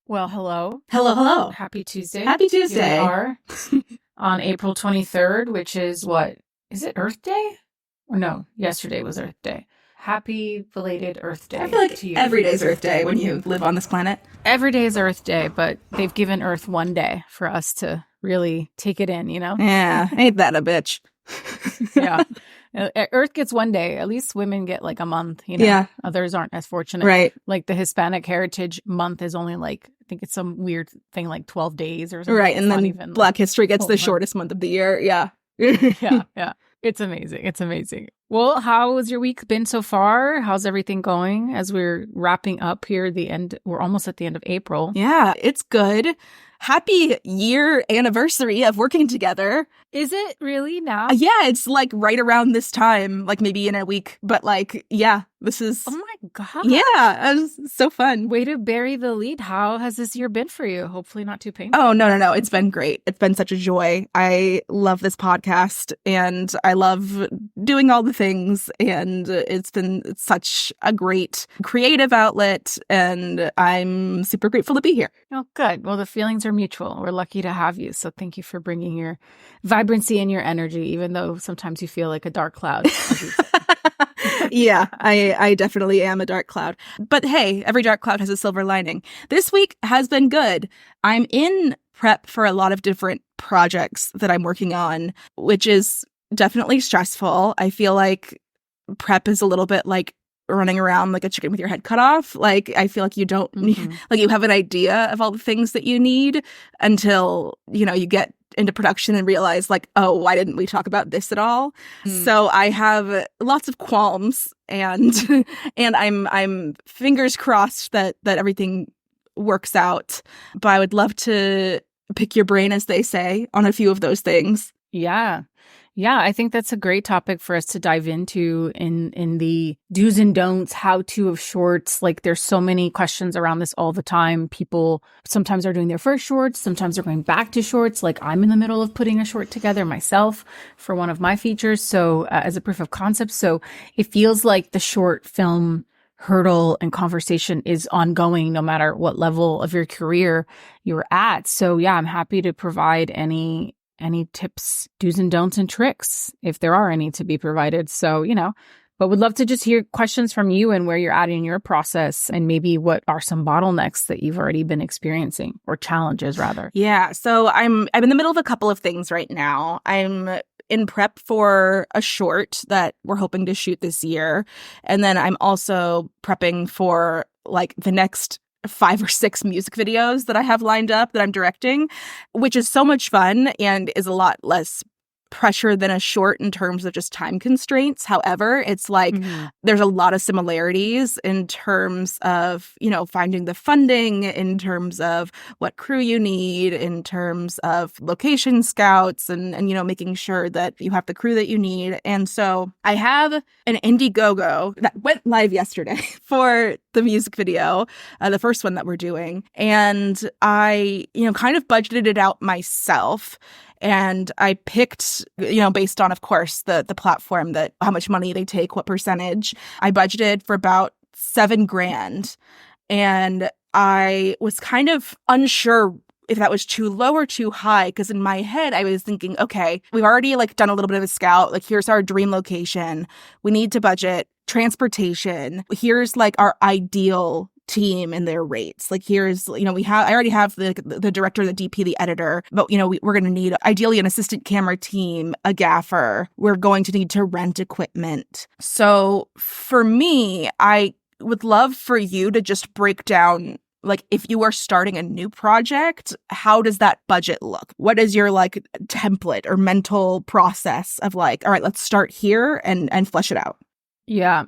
Well, hello. Hello, hello. Happy Tuesday. Happy Tuesday. Here we are on April 23rd, which is what? Is it Earth Day? Or no, yesterday was Earth Day. Happy belated Earth Day. I feel like to you. every day's Earth Day when you live on this planet. Every day is Earth Day, but they've given Earth one day for us to really take it in, you know? Yeah, ain't that a bitch? Yeah. Earth gets one day. At least women get like a month, you know? Yeah. Others aren't as fortunate. Right. Like the Hispanic Heritage Month is only like, I think it's some weird thing like 12 days or something. Right, It's and not then even, Black History gets the month. shortest month of the year. Yeah. Yeah. It's amazing. It's amazing. Well, how has your week been so far? How's everything going as we're wrapping up here we're almost at the end of April. Yeah, it's good. Happy year anniversary of working together. Is it really now? Yeah, it's like right around this time, like maybe in a week. But like, yeah, this is... Oh my God. Yeah, it was so fun. Way to bury the lead. How has this year been for you? Hopefully not too painful. Oh, no. It's been great. It's been such a joy. I love this podcast and I love doing all the things. And it's been such a great creative outlet. And I'm super grateful to be here. Oh, good. Well, the feelings are mutual. We're lucky to have you. So thank you for bringing your vibrancy and your energy, even though sometimes you feel like a dark cloud. Yeah, I definitely am a dark cloud. But hey, every dark cloud has a silver lining. This week has been good. I'm in prep for a lot of different projects that I'm working on, which is definitely stressful. I feel like prep is a little bit like running around like a chicken with your head cut off. Like, I feel like you don't, like you have an idea of all the things that you need until, you get into production and realize like, oh, why didn't we talk about this at all? So I have lots of qualms and I'm fingers crossed that everything works out. But I would love to pick your brain, as they say, on a few of those things. Yeah, I think that's a great topic for us to dive into in the do's and don'ts, how to of shorts. Like there's so many questions around this all the time. People sometimes are doing their first shorts, sometimes they're going back to shorts. Like I'm in the middle of putting a short together myself for one of my features. So as a proof of concept. So it feels like the short film hurdle and conversation is ongoing no matter what level of your career you're at. So yeah, I'm happy to provide any tips, do's and don'ts and tricks, if there are any to be provided. So, but would love to just hear questions from you and where you're at in your process and maybe what are some bottlenecks that you've already been experiencing or challenges rather. Yeah. So I'm in the middle of a couple of things right now. I'm in prep for a short that we're hoping to shoot this year. And then I'm also prepping for like the next 5 or 6 music videos that I have lined up that I'm directing, which is so much fun and is a lot less pressure than a short in terms of just time constraints. However, it's like there's a lot of similarities in terms of, finding the funding, in terms of what crew you need, in terms of location scouts and making sure that you have the crew that you need. And so I have an Indiegogo that went live yesterday for the music video, the first one that we're doing. And I, kind of budgeted it out myself. And I picked, based on, of course, the platform, that how much money they take, what percentage. I budgeted for about $7,000. And I was kind of unsure if that was too low or too high, because in my head, I was thinking, okay, we've already done a little bit of a scout. Here's our dream location. We need to budget transportation. Here's our ideal team and their rates. Here's, I already have the director, the DP, the editor, but, we're going to need ideally an assistant camera team, a gaffer. We're going to need to rent equipment. So for me, I would love for you to just break down, if you are starting a new project, how does that budget look? What is your template or mental process of all right, let's start here and flesh it out? Yeah,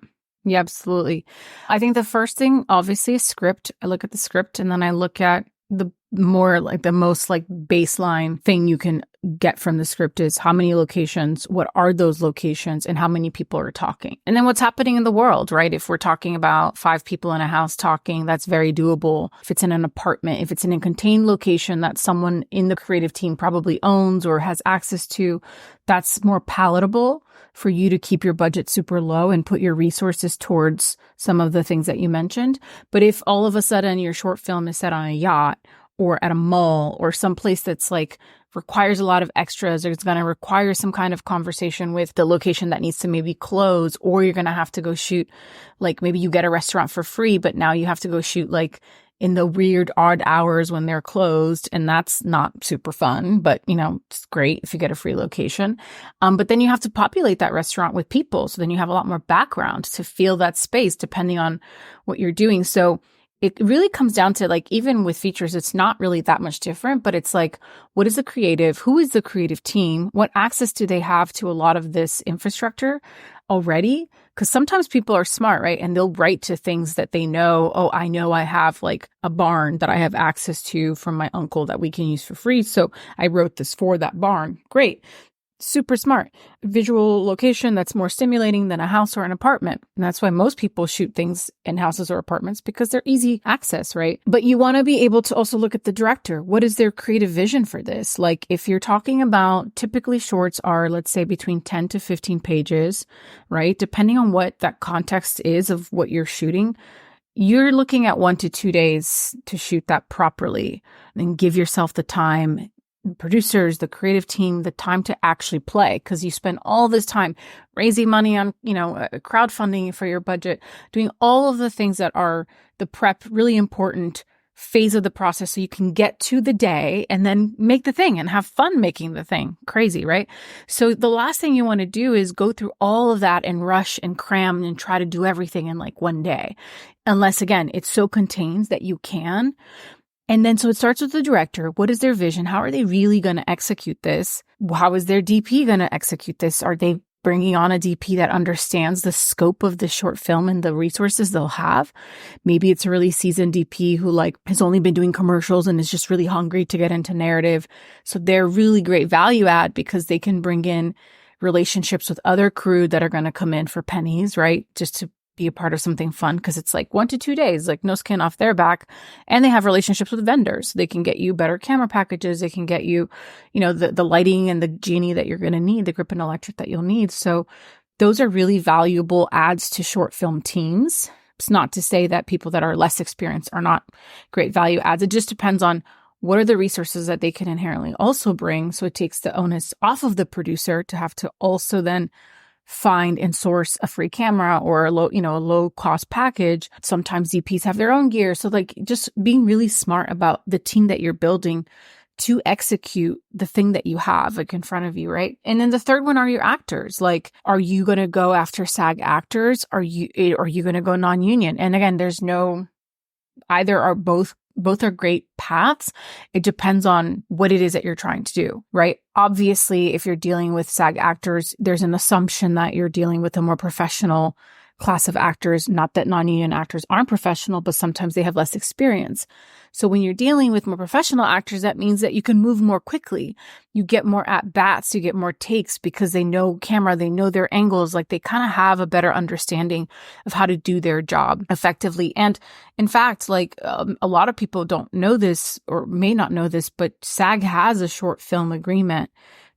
absolutely. I think the first thing, obviously, is script. I look at the script and then I look at the more like the most like baseline thing you can get from the script is how many locations, what are those locations, and how many people are talking. And then what's happening in the world, right? If we're talking about 5 people in a house talking, that's very doable. If it's in an apartment, if it's in a contained location that someone in the creative team probably owns or has access to, that's more palatable for you to keep your budget super low and put your resources towards some of the things that you mentioned. But if all of a sudden your short film is set on a yacht or at a mall or someplace that's like requires a lot of extras, or it's going to require some kind of conversation with the location that needs to maybe close, or you're going to have to go shoot, like maybe you get a restaurant for free, but now you have to go shoot like in the weird odd hours when they're closed. And that's not super fun, but you know, it's great if you get a free location. But then you have to populate that restaurant with people. So then you have a lot more background to feel that space depending on what you're doing. So it really comes down to like, even with features, it's not really that much different, but it's like, what is the creative? Who is the creative team? What access do they have to a lot of this infrastructure already? Because sometimes people are smart, right? And they'll write to things that they know. Oh, I know I have like a barn that I have access to from my uncle that we can use for free. So I wrote this for that barn. Great. Super smart. Visual location that's more stimulating than a house or an apartment. And that's why most people shoot things in houses or apartments, because they're easy access, right? But you want to be able to also look at the director. What is their creative vision for this? Like if you're talking about, typically shorts are, let's say, between 10 to 15 pages, right? Depending on what that context is of what you're shooting, you're looking at 1 to 2 days to shoot that properly and give yourself the time, producers, the creative team, the time to actually play, because you spend all this time raising money on, crowdfunding for your budget, doing all of the things that are the prep, really important phase of the process so you can get to the day and then make the thing and have fun making the thing. Crazy, right? So the last thing you want to do is go through all of that and rush and cram and try to do everything in like one day. Unless, again, it's so contained that you can. And then so it starts with the director. What is their vision? How are they really going to execute this? How is their DP going to execute this? Are they bringing on a DP that understands the scope of the short film and the resources they'll have? Maybe it's a really seasoned DP who like has only been doing commercials and is just really hungry to get into narrative. So they're really great value add because they can bring in relationships with other crew that are going to come in for pennies, right? Just to be a part of something fun, because it's like 1 to 2 days, like no skin off their back. And they have relationships with vendors. They can get you better camera packages. They can get you, the lighting and the genie that you're going to need, the grip and electric that you'll need. So those are really valuable adds to short film teams. It's not to say that people that are less experienced are not great value adds. It just depends on what are the resources that they can inherently also bring. So it takes the onus off of the producer to have to also then find and source a free camera or a low cost package. Sometimes DPs have their own gear. So like just being really smart about the team that you're building to execute the thing that you have like in front of you, right? And then the third one are your actors. Like, are you going to go after SAG actors? Are you going to go non-union? And again, there's no either or both are great paths. It depends on what it is that you're trying to do, right? Obviously, if you're dealing with SAG actors, there's an assumption that you're dealing with a more professional class of actors. Not that non-union actors aren't professional, but sometimes they have less experience. So when you're dealing with more professional actors, that means that you can move more quickly. You get more at bats, you get more takes because they know camera, they know their angles, like they kind of have a better understanding of how to do their job effectively. And in fact, like a lot of people don't know this or may not know this, but SAG has a short film agreement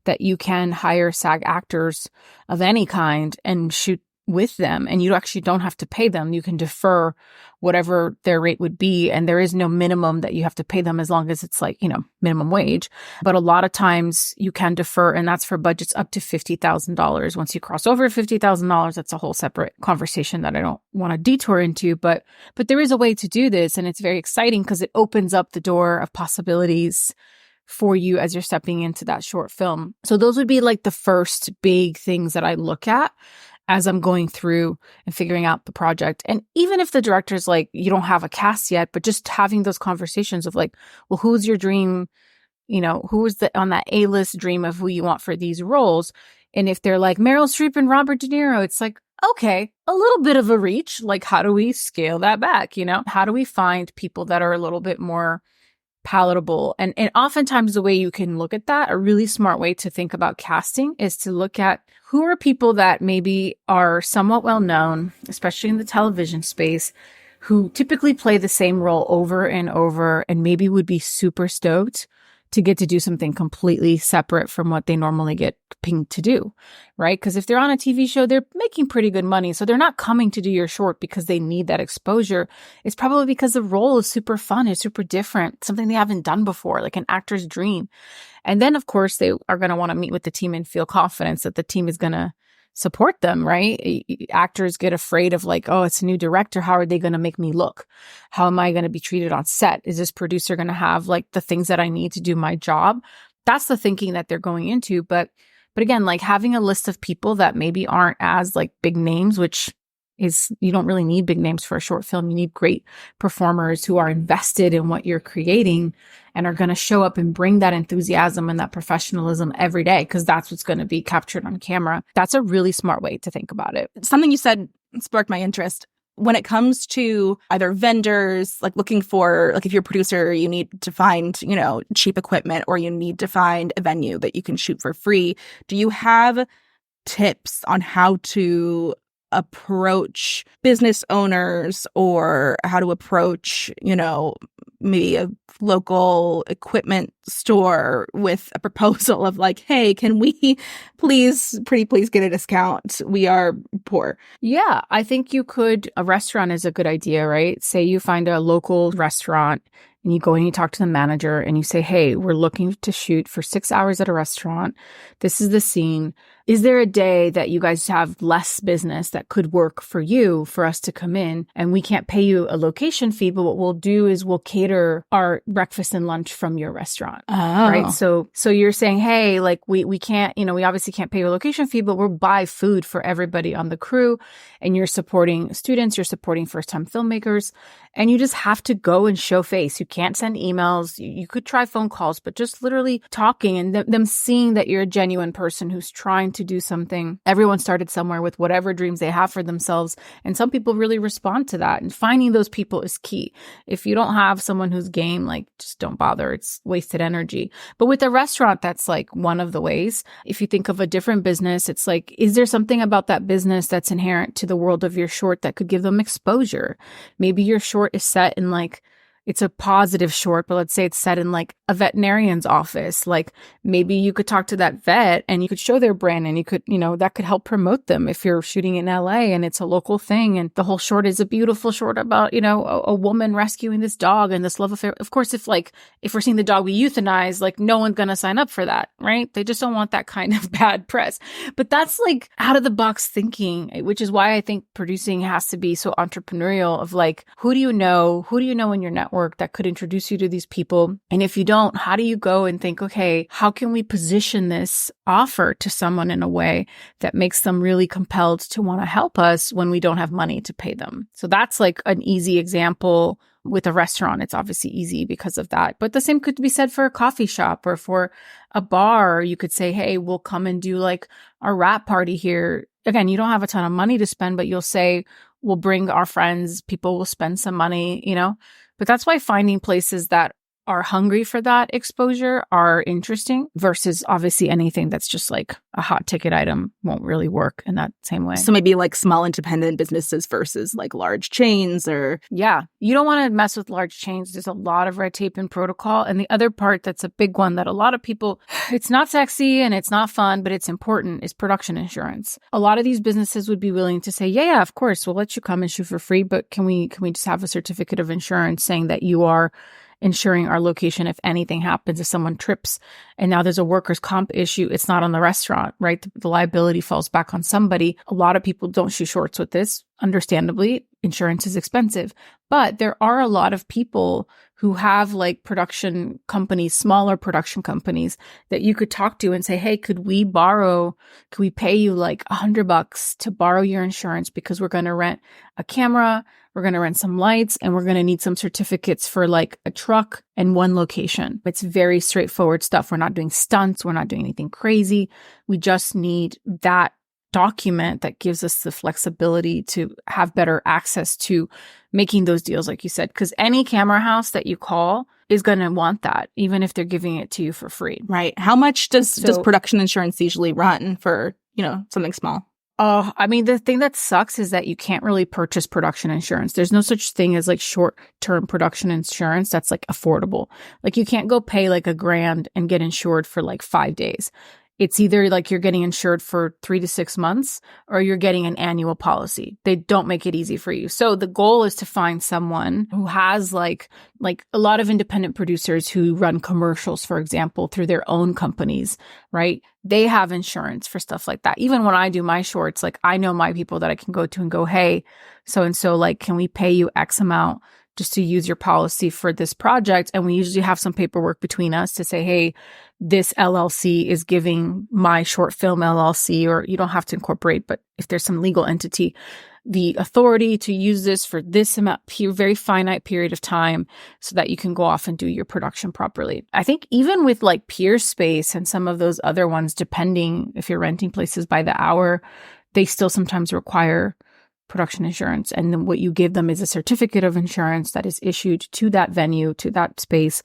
that you can hire SAG actors of any kind and shoot with them, and you actually don't have to pay them. You can defer whatever their rate would be, and there is no minimum that you have to pay them as long as it's like, minimum wage. But a lot of times you can defer, and that's for budgets up to $50,000. Once you cross over $50,000, that's a whole separate conversation that I don't want to detour into, but there is a way to do this, and it's very exciting because it opens up the door of possibilities for you as you're stepping into that short film. So those would be like the first big things that I look at as I'm going through and figuring out the project. And even if the director's like, you don't have a cast yet, but just having those conversations of like, well, who's your dream? Who is on that A-list dream of who you want for these roles? And if they're like Meryl Streep and Robert De Niro, it's like, okay, a little bit of a reach. Like, how do we scale that back? How do we find people that are a little bit more palatable. And oftentimes the way you can look at that, a really smart way to think about casting is to look at who are people that maybe are somewhat well known, especially in the television space, who typically play the same role over and over and maybe would be super stoked to get to do something completely separate from what they normally get pinged to do, right? Because if they're on a TV show, they're making pretty good money. So they're not coming to do your short because they need that exposure. It's probably because the role is super fun, it's super different, something they haven't done before, like an actor's dream. And then, of course, they are going to want to meet with the team and feel confidence that the team is going to support them, right? Actors get afraid of like, oh, it's a new director. How are they going to make me look? How am I going to be treated on set? Is this producer going to have like the things that I need to do my job? That's the thinking that they're going into. But again, like having a list of people that maybe aren't as like big names, which is, you don't really need big names for a short film. You need great performers who are invested in what you're creating and are going to show up and bring that enthusiasm and that professionalism every day, because that's what's going to be captured on camera. That's a really smart way to think about it. Something you said sparked my interest. When it comes to either vendors, like looking for, like if you're a producer, you need to find, you know, cheap equipment, or you need to find a venue that you can shoot for free. Do you have tips on how to approach business owners, or how to approach, you know, maybe a local equipment store with a proposal of like, hey, can we please get a discount? We are poor. Yeah, I think you could. A restaurant is a good idea, right? Say you find a local restaurant and you go and you talk to the manager and you say, hey, we're looking to shoot for 6 hours at a restaurant. This is the scene. Is there a day that you guys have less business that could work for you for us to come in? And we can't pay you a location fee, but what we'll do is we'll cater our breakfast and lunch from your restaurant. Oh. Right. So you're saying, hey, like we can't, you know, we obviously can't pay you a location fee, but we'll buy food for everybody on the crew. And you're supporting students, you're supporting first-time filmmakers, and you just have to go and show face. You can't send emails. You could try phone calls, but just literally talking and them seeing that you're a genuine person who's trying to do something. Everyone started somewhere with whatever dreams they have for themselves. And some people really respond to that. And finding those people is key. If you don't have someone who's game, like just don't bother. It's wasted energy. But with a restaurant, that's like one of the ways. If you think of a different business, it's like, is there something about that business that's inherent to the world of your short that could give them exposure? Maybe your short is set in like, it's a positive short, but let's say it's set in like a veterinarian's office. Like maybe you could talk to that vet and you could show their brand and you could, you know, that could help promote them if you're shooting in LA and it's a local thing. And the whole short is a beautiful short about, you know, a woman rescuing this dog and this love affair. Of course, if we're seeing the dog we euthanize, like no one's going to sign up for that, right? They just don't want that kind of bad press. But that's like out of the box thinking, which is why I think producing has to be so entrepreneurial of like, who do you know in your network that could introduce you to these people? And if you don't, how do you go and think, okay, how can we position this offer to someone in a way that makes them really compelled to want to help us when we don't have money to pay them? So that's like an easy example. With a restaurant, it's obviously easy because of that. But the same could be said for a coffee shop or for a bar. You could say, hey, we'll come and do like a wrap party here. Again, you don't have a ton of money to spend, but you'll say, we'll bring our friends, people will spend some money, you know? But that's why finding places that are hungry for that exposure are interesting versus obviously anything that's just like a hot ticket item won't really work in that same way. So maybe like small independent businesses versus like large chains or... Yeah, you don't want to mess with large chains. There's a lot of red tape and protocol. And the other part that's a big one that a lot of people, it's not sexy and it's not fun, but it's important, is production insurance. A lot of these businesses would be willing to say, yeah, of course, we'll let you come and shoot for free, but can we just have a certificate of insurance saying that you are ensuring our location if anything happens, if someone trips and now there's a workers' comp issue, it's not on the restaurant, right? The liability falls back on somebody. A lot of people don't shoot shorts with this. Understandably, insurance is expensive, but there are a lot of people who have like production companies, smaller production companies that you could talk to and say, hey, could we pay you like $100 to borrow your insurance because we're going to rent a camera, we're going to rent some lights, and we're going to need some certificates for like a truck and one location. It's very straightforward stuff. We're not doing stunts. We're not doing anything crazy. We just need that document that gives us the flexibility to have better access to making those deals, like you said, because any camera house that you call is going to want that, even if they're giving it to you for free. Right. How much does production insurance usually run for, something small? Oh, I mean, the thing that sucks is that you can't really purchase production insurance. There's no such thing as like short-term production insurance that's like affordable. Like you can't go pay like $1,000 and get insured for like 5 days. It's either like you're getting insured for 3 to 6 months or you're getting an annual policy. They don't make it easy for you. So the goal is to find someone who has like a lot of independent producers who run commercials, for example, through their own companies, right? They have insurance for stuff like that. Even when I do my shorts, like I know my people that I can go to and go, hey, so-and-so, like, can we pay you X amount just to use your policy for this project? And we usually have some paperwork between us to say, hey, this LLC is giving my short film LLC, or you don't have to incorporate, but if there's some legal entity, the authority to use this for this amount, very finite period of time so that you can go off and do your production properly. I think even with like Peerspace and some of those other ones, depending if you're renting places by the hour, they still sometimes require production insurance. And then what you give them is a certificate of insurance that is issued to that venue, to that space,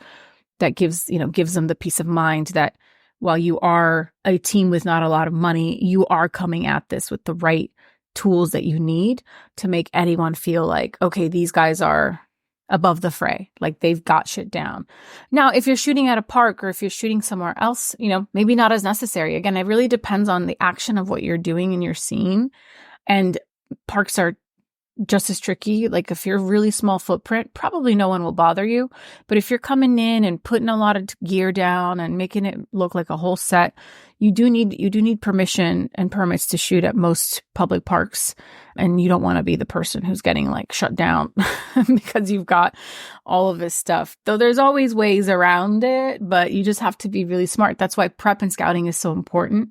that gives them the peace of mind that while you are a team with not a lot of money, you are coming at this with the right tools that you need to make anyone feel like, okay, these guys are above the fray, like they've got shit down. Now, if you're shooting at a park or if you're shooting somewhere else, maybe not as necessary. Again, it really depends on the action of what you're doing in your scene. And parks are just as tricky. Like if you're a really small footprint, probably no one will bother you. But if you're coming in and putting a lot of gear down and making it look like a whole set, you do need permission and permits to shoot at most public parks. And you don't want to be the person who's getting like shut down because you've got all of this stuff. Though there's always ways around it, but you just have to be really smart. That's why prep and scouting is so important,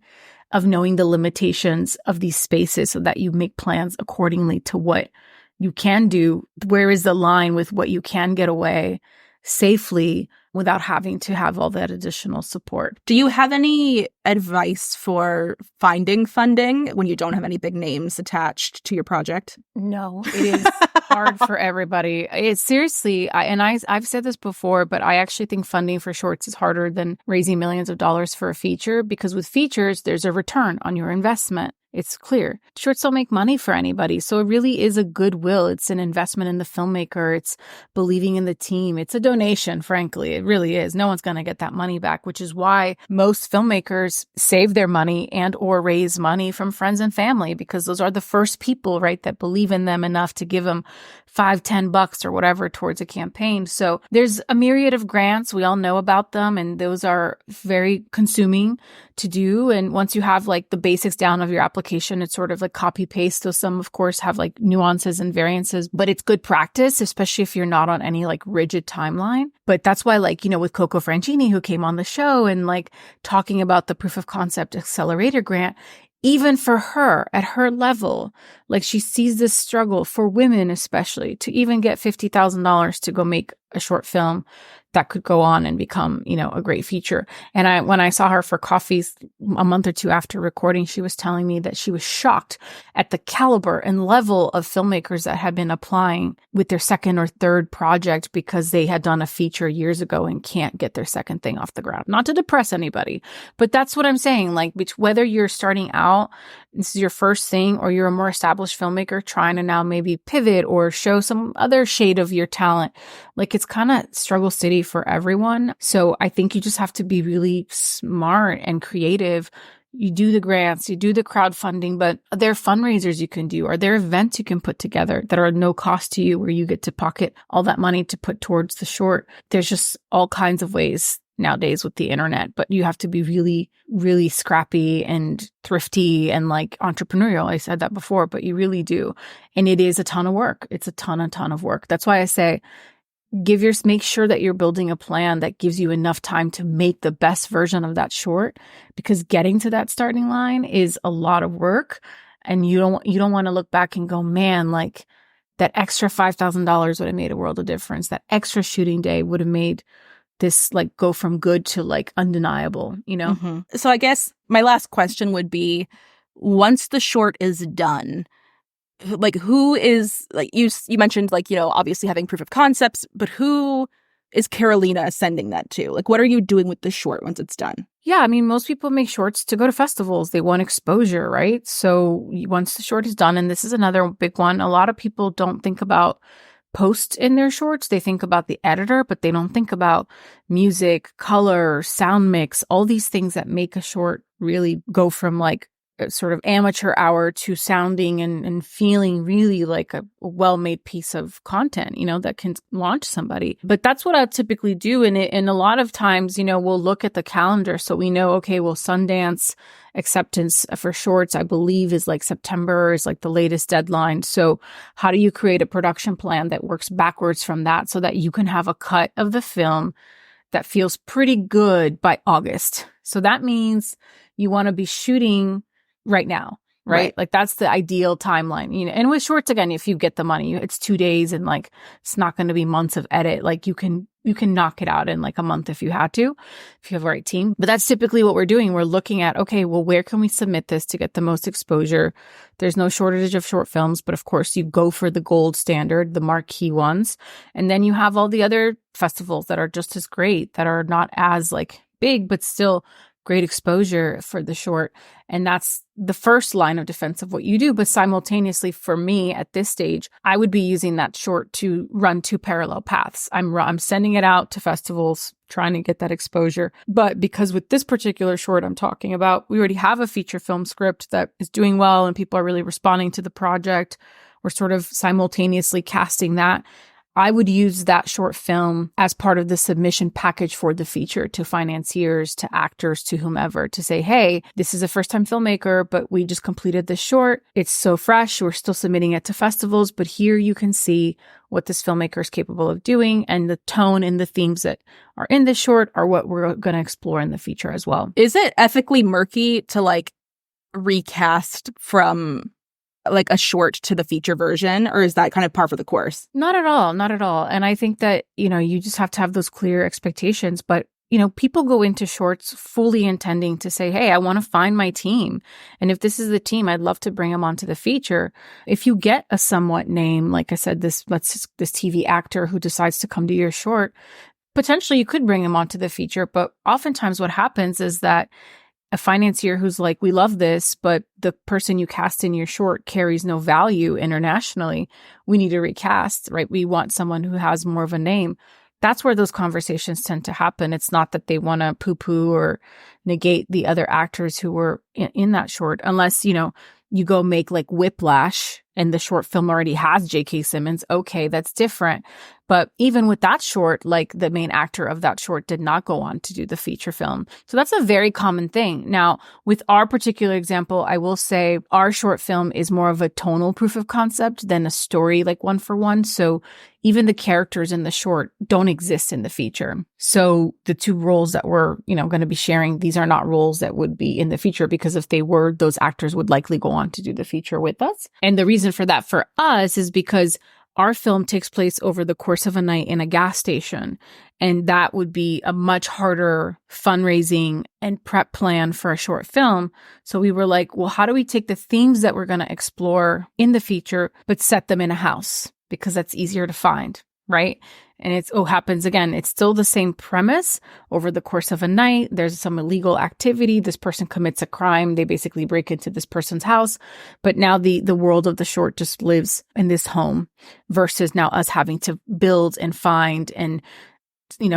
of knowing the limitations of these spaces so that you make plans accordingly to what you can do. Where is the line with what you can get away safely without having to have all that additional support? Do you have any advice for finding funding when you don't have any big names attached to your project? No, it is hard for everybody. It's seriously, I've said this before, but I actually think funding for shorts is harder than raising millions of dollars for a feature, because with features, there's a return on your investment. It's clear. Shorts don't make money for anybody. So it really is a goodwill. It's an investment in the filmmaker. It's believing in the team. It's a donation, frankly. It really is. No one's going to get that money back, which is why most filmmakers save their money and or raise money from friends and family, because those are the first people, right, that believe in them enough to give them $5-10 or whatever towards a campaign. So there's a myriad of grants. We all know about them, and those are very consuming to do. And once you have like the basics down of your application, it's sort of like copy paste. So some, of course, have like nuances and variances, but it's good practice, especially if you're not on any like rigid timeline. But that's why, like, with Coco Francini, who came on the show and like talking about the proof of concept accelerator grant, even for her at her level, like she sees this struggle for women, especially, to even get $50,000 to go make a short film that could go on and become, a great feature. And when I saw her for coffees a month or two after recording, she was telling me that she was shocked at the caliber and level of filmmakers that had been applying with their second or third project because they had done a feature years ago and can't get their second thing off the ground. Not to depress anybody, but that's what I'm saying. Like, whether you're starting out, this is your first thing, or you're a more established filmmaker trying to now maybe pivot or show some other shade of your talent, like it's kind of struggle city for everyone. So I think you just have to be really smart and creative. You do the grants, you do the crowdfunding, but there are fundraisers you can do. Are there events you can put together that are no cost to you, where you get to pocket all that money to put towards the short? There's just all kinds of ways nowadays with the internet, but you have to be really, really scrappy and thrifty and like entrepreneurial. I said that before, but you really do. And it is a ton of work. It's a ton of work. That's why I say, make sure that you're building a plan that gives you enough time to make the best version of that short, because getting to that starting line is a lot of work. And you don't want to look back and go, man, like that extra $5,000 would have made a world of difference. That extra shooting day would have made this like go from good to like undeniable, Mm-hmm. So I guess my last question would be, once the short is done, like who is, like you mentioned, like, obviously having proof of concepts, but who is Carolina sending that to? Like, what are you doing with the short once it's done? Yeah, I mean, most people make shorts to go to festivals. They want exposure, right? So once the short is done, and this is another big one, a lot of people don't think about post in their shorts. They think about the editor, but they don't think about music, color, sound mix, all these things that make a short really go from like a sort of amateur hour to sounding and feeling really like a well-made piece of content, that can launch somebody. But that's what I typically do. And a lot of times, we'll look at the calendar. So we know, okay, well, Sundance acceptance for shorts, I believe, is like September is like the latest deadline. So how do you create a production plan that works backwards from that so that you can have a cut of the film that feels pretty good by August? So that means you want to be shooting right now, right? Like that's the ideal timeline, and with shorts, again, if you get the money, it's 2 days and like, it's not going to be months of edit. Like you can knock it out in like a month if you had to, if you have the right team. But that's typically what we're doing. We're looking at, okay, well, where can we submit this to get the most exposure? There's no shortage of short films, but of course you go for the gold standard, the marquee ones. And then you have all the other festivals that are just as great, that are not as like big, but still great exposure for the short. And that's the first line of defense of what you do. But simultaneously, for me at this stage, I would be using that short to run two parallel paths. I'm sending it out to festivals, trying to get that exposure. But because with this particular short I'm talking about, we already have a feature film script that is doing well and people are really responding to the project. We're sort of simultaneously casting that. I would use that short film as part of the submission package for the feature to financiers, to actors, to whomever, to say, hey, this is a first-time filmmaker, but we just completed this short. It's so fresh. We're still submitting it to festivals, but here you can see what this filmmaker is capable of doing, and the tone and the themes that are in this short are what we're going to explore in the feature as well. Is it ethically murky to like recast from like a short to the feature version, or is that kind of par for the course? Not at all. Not at all. And I think that, you just have to have those clear expectations. But, people go into shorts fully intending to say, hey, I want to find my team. And if this is the team, I'd love to bring them onto the feature. If you get a somewhat name, like I said, this TV actor who decides to come to your short, potentially you could bring him onto the feature. But oftentimes what happens is that a financier who's like, we love this, but the person you cast in your short carries no value internationally. We need to recast, right? We want someone who has more of a name. That's where those conversations tend to happen. It's not that they want to poo-poo or negate the other actors who were in that short, unless, you go make like Whiplash and the short film already has J.K. Simmons. Okay, that's different. But even with that short, like the main actor of that short did not go on to do the feature film. So that's a very common thing. Now, with our particular example, I will say our short film is more of a tonal proof of concept than a story like one for one. So even the characters in the short don't exist in the feature. So the two roles that we're, going to be sharing, these are not roles that would be in the feature, because if they were, those actors would likely go on to do the feature with us. And the reason for that for us is because our film takes place over the course of a night in a gas station. And that would be a much harder fundraising and prep plan for a short film. So we were like, well, how do we take the themes that we're going to explore in the feature, but set them in a house? Because that's easier to find, right? And happens again, it's still the same premise. Over the course of a night, there's some illegal activity. This person commits a crime. They basically break into this person's house. But now the world of the short just lives in this home, versus now us having to build and find and,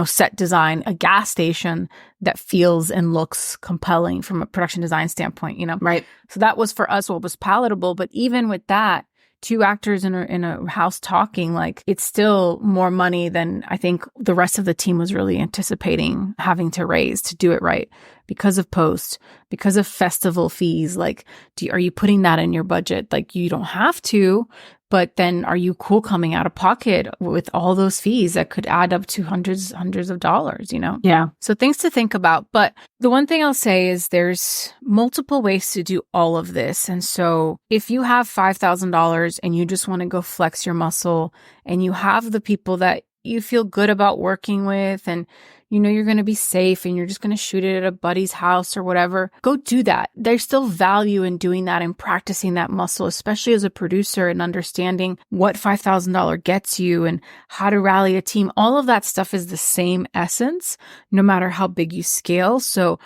set design a gas station that feels and looks compelling from a production design standpoint, Right. So that was for us what was palatable. But even with that, two actors in a house talking, like, it's still more money than I think the rest of the team was really anticipating having to raise to do it right, because of post, because of festival fees. Like, are you putting that in your budget? Like, you don't have to, but then are you cool coming out of pocket with all those fees that could add up to hundreds of dollars, Yeah. So things to think about. But the one thing I'll say is there's multiple ways to do all of this. And so if you have $5,000 and you just want to go flex your muscle, and you have the people that you feel good about working with and you know you're going to be safe and you're just going to shoot it at a buddy's house or whatever, go do that. There's still value in doing that and practicing that muscle, especially as a producer and understanding what $5,000 gets you and how to rally a team. All of that stuff is the same essence, no matter how big you scale. So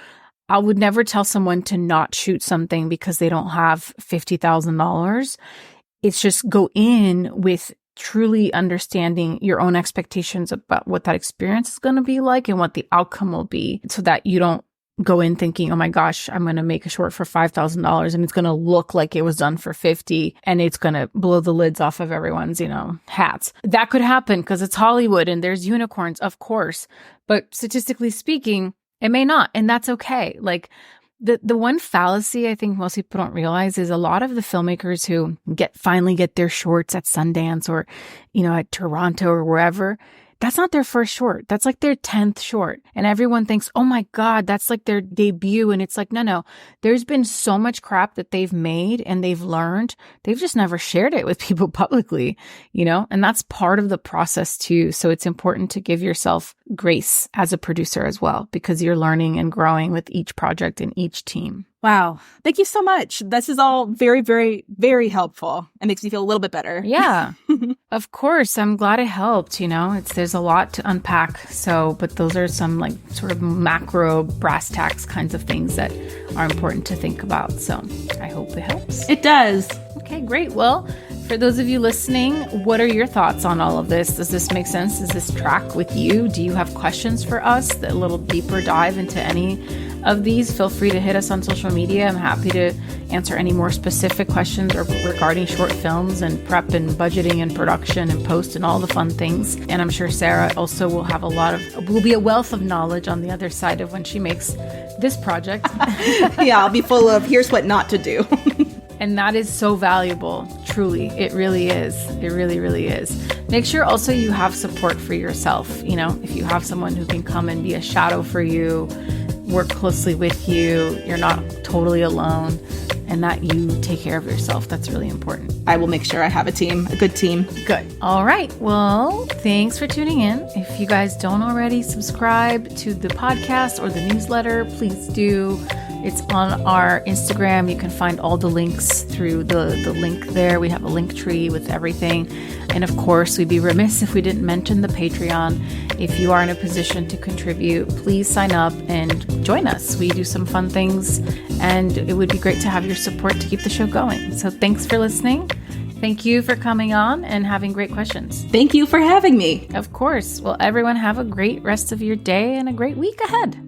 I would never tell someone to not shoot something because they don't have $50,000. It's just go in with truly understanding your own expectations about what that experience is going to be like and what the outcome will be, so that you don't go in thinking, oh my gosh, I'm going to make a short for $5,000 and it's going to look like it was done for 50 and it's going to blow the lids off of everyone's, hats. That could happen because it's Hollywood and there's unicorns, of course. But statistically speaking, it may not. And that's okay. Like the one fallacy I think most people don't realize is a lot of the filmmakers who finally get their shorts at Sundance or, at Toronto or wherever, that's not their first short. That's like their 10th short. And everyone thinks, oh my God, that's like their debut. And it's like, no. There's been so much crap that they've made and they've learned. They've just never shared it with people publicly, and that's part of the process too. So it's important to give yourself grace as a producer as well, because you're learning and growing with each project and each team. Wow. Thank you so much. This is all very, very, very helpful. It makes me feel a little bit better. Yeah. Of course. I'm glad it helped. There's a lot to unpack. But those are some like sort of macro brass tacks kinds of things that are important to think about. So I hope it helps. It does. Okay, great. Well, for those of you listening, what are your thoughts on all of this? Does this make sense? Does this track with you? Do you have questions for us? A little deeper dive into any of these? Feel free to hit us on social media. I'm happy to answer any more specific questions regarding short films and prep and budgeting and production and post and all the fun things. And I'm sure Sarah also will have will be a wealth of knowledge on the other side of when she makes this project. Yeah, I'll be full of here's what not to do. And that is so valuable. Truly. It really is. It really, really is. Make sure also you have support for yourself. If you have someone who can come and be a shadow for you, work closely with you, you're not totally alone, and that you take care of yourself. That's really important. I will make sure I have a good team. Good. All right. Well, thanks for tuning in. If you guys don't already subscribe to the podcast or the newsletter, please do. It's on our Instagram. You can find all the links through the link there. We have a link tree with everything. And of course, we'd be remiss if we didn't mention the Patreon. If you are in a position to contribute, please sign up and join us. We do some fun things, and it would be great to have your support to keep the show going. So thanks for listening. Thank you for coming on and having great questions. Thank you for having me. Of course. Well, everyone have a great rest of your day and a great week ahead.